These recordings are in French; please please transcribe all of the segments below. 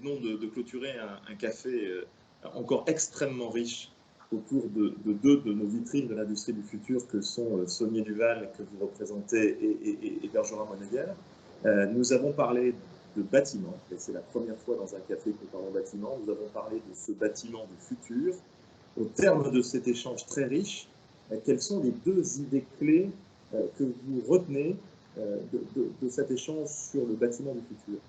venons de clôturer un café encore extrêmement riche autour de deux de nos vitrines de l'industrie du futur que sont Saulnier Duval, que vous représentez, et Bergerac Moneguer. Nous avons parlé de bâtiments, et c'est la première fois dans un café que nous parlons bâtiment. Nous avons parlé de ce bâtiment du futur. Au terme de cet échange très riche, quelles sont les deux idées clés que vous retenez de cet échange sur le bâtiment du futur?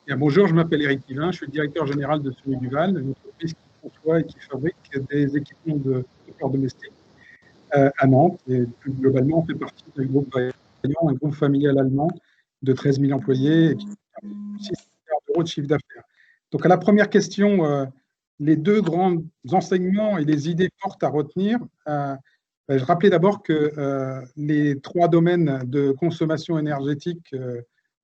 Bien, bonjour, je m'appelle Éric Yvain, je suis le directeur général de Saulnier Duval, une entreprise qui conçoit et qui fabrique des équipements de décor domestique à Nantes. Et plus globalement, on fait partie d'un groupe Vaillant, un groupe familial allemand de 13 000 employés et qui fait 6 milliards d'euros de chiffre d'affaires. Donc, à la première question, les deux grands enseignements et les idées fortes à retenir. Je rappelais d'abord que les trois domaines de consommation énergétique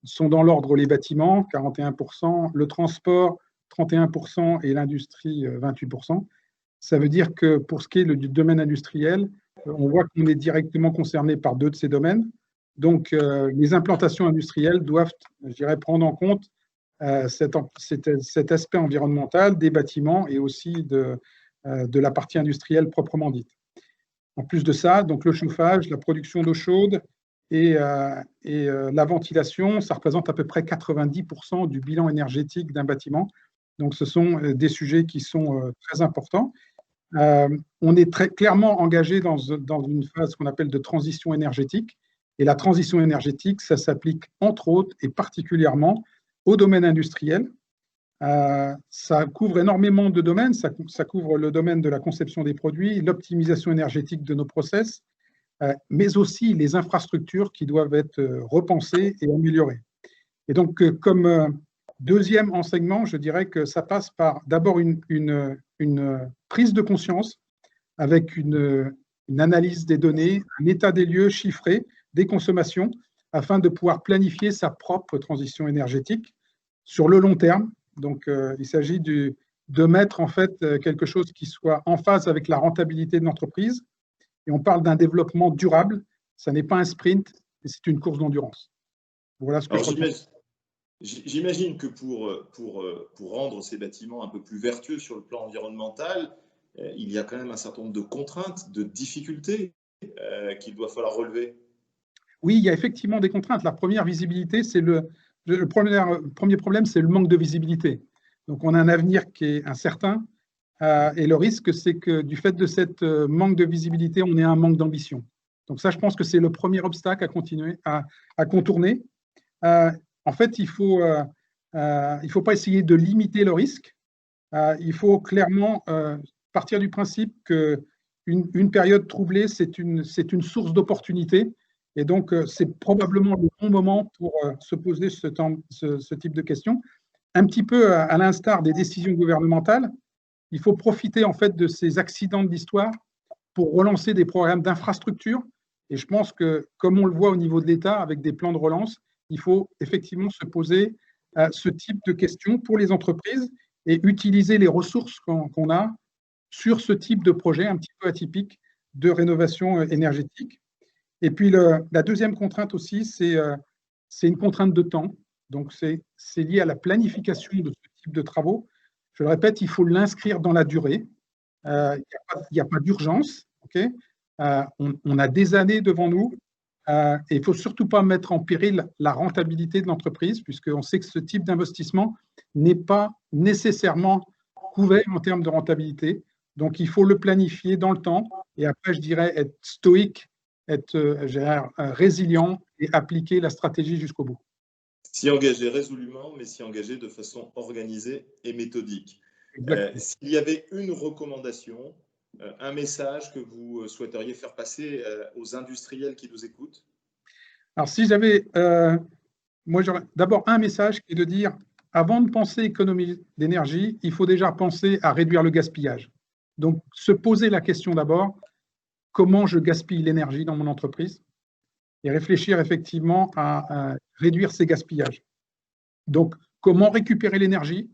sont dans l'ordre les bâtiments, 41%, le transport, 31% et l'industrie, 28%. Ça veut dire que pour ce qui est du domaine industriel, on voit qu'on est directement concerné par deux de ces domaines. Donc, les implantations industrielles doivent, je dirais, prendre en compte cet aspect environnemental des bâtiments et aussi de la partie industrielle proprement dite. En plus de ça, donc le chauffage, la production d'eau chaude et la ventilation, ça représente à peu près 90% du bilan énergétique d'un bâtiment. Donc, ce sont des sujets qui sont très importants. On est très clairement engagé dans une phase qu'on appelle de transition énergétique. Et la transition énergétique, ça s'applique entre autres et particulièrement au domaine industriel. Ça couvre énormément de domaines. Ça couvre le domaine de la conception des produits, l'optimisation énergétique de nos process, mais aussi les infrastructures qui doivent être repensées et améliorées. Et donc, comme deuxième enseignement, je dirais que ça passe par d'abord une prise de conscience avec une analyse des données, un état des lieux chiffré des consommations afin de pouvoir planifier sa propre transition énergétique sur le long terme. Donc, il s'agit de mettre en fait quelque chose qui soit en phase avec la rentabilité de l'entreprise. Et on parle d'un développement durable. Ça n'est pas un sprint, mais c'est une course d'endurance. Voilà ce que je retiens. J'imagine que pour rendre ces bâtiments un peu plus vertueux sur le plan environnemental, il y a quand même un certain nombre de contraintes, de difficultés qu'il doit falloir relever. Oui, il y a effectivement des contraintes. La première visibilité, c'est le premier problème, c'est le manque de visibilité. Donc, on a un avenir qui est incertain et le risque, c'est que du fait de cette manque de visibilité, on ait un manque d'ambition. Donc ça, je pense que c'est le premier obstacle à contourner. En fait, il ne faut pas essayer de limiter le risque. Il faut clairement partir du principe qu'une période troublée, c'est une source d'opportunité. Et donc, c'est probablement le bon moment pour se poser ce type de questions. Un petit peu à l'instar des décisions gouvernementales, il faut profiter en fait de ces accidents de l'histoire pour relancer des programmes d'infrastructure. Et je pense que, comme on le voit au niveau de l'État avec des plans de relance, il faut effectivement se poser ce type de questions pour les entreprises et utiliser les ressources qu'on a sur ce type de projet un petit peu atypique de rénovation énergétique. Et puis, la deuxième contrainte aussi, c'est une contrainte de temps. Donc, c'est lié à la planification de ce type de travaux. Je le répète, il faut l'inscrire dans la durée. Il n'y a pas d'urgence. Okay, on a des années devant nous. Et il ne faut surtout pas mettre en péril la rentabilité de l'entreprise, puisqu'on sait que ce type d'investissement n'est pas nécessairement couvert en termes de rentabilité. Donc, il faut le planifier dans le temps. Et après, je dirais être stoïque, être résilient et appliquer la stratégie jusqu'au bout. S'y engager résolument, mais s'y engager de façon organisée et méthodique. S'il y avait une recommandation, un message que vous souhaiteriez faire passer aux industriels qui nous écoutent? Alors, si j'avais, moi, j'aurais d'abord un message qui est de dire, avant de penser économie d'énergie, il faut déjà penser à réduire le gaspillage. Donc, se poser la question d'abord, comment je gaspille l'énergie dans mon entreprise? Et réfléchir effectivement à réduire ces gaspillages. Donc, comment récupérer l'énergie?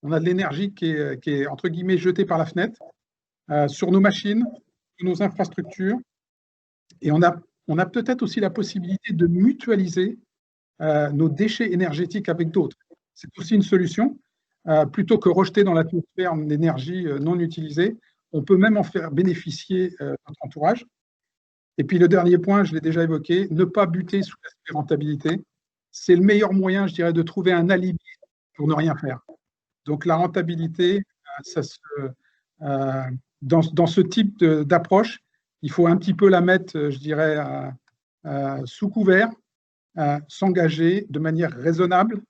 On a de l'énergie qui est, entre guillemets, jetée par la fenêtre sur nos machines, sur nos infrastructures. Et on a peut-être aussi la possibilité de mutualiser nos déchets énergétiques avec d'autres. C'est aussi une solution. plutôt que rejeter dans l'atmosphère l'énergie non utilisée, on peut même en faire bénéficier notre entourage. Et puis le dernier point, je l'ai déjà évoqué, ne pas buter sous l'aspect rentabilité. C'est le meilleur moyen, je dirais, de trouver un alibi pour ne rien faire. Donc la rentabilité, dans ce type d'approche, il faut un petit peu la mettre, je dirais, sous couvert, s'engager de manière raisonnable,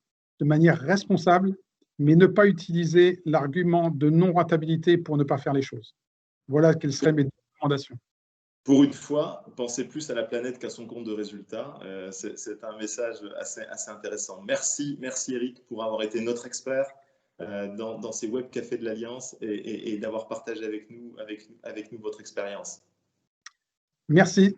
de manière responsable, mais ne pas utiliser l'argument de non-rentabilité pour ne pas faire les choses. Voilà quelles seraient mes recommandations. Pour une fois, pensez plus à la planète qu'à son compte de résultats. C'est un message assez intéressant. Merci Eric pour avoir été notre expert dans ces web cafés de l'Alliance et d'avoir partagé avec nous votre expérience. Merci.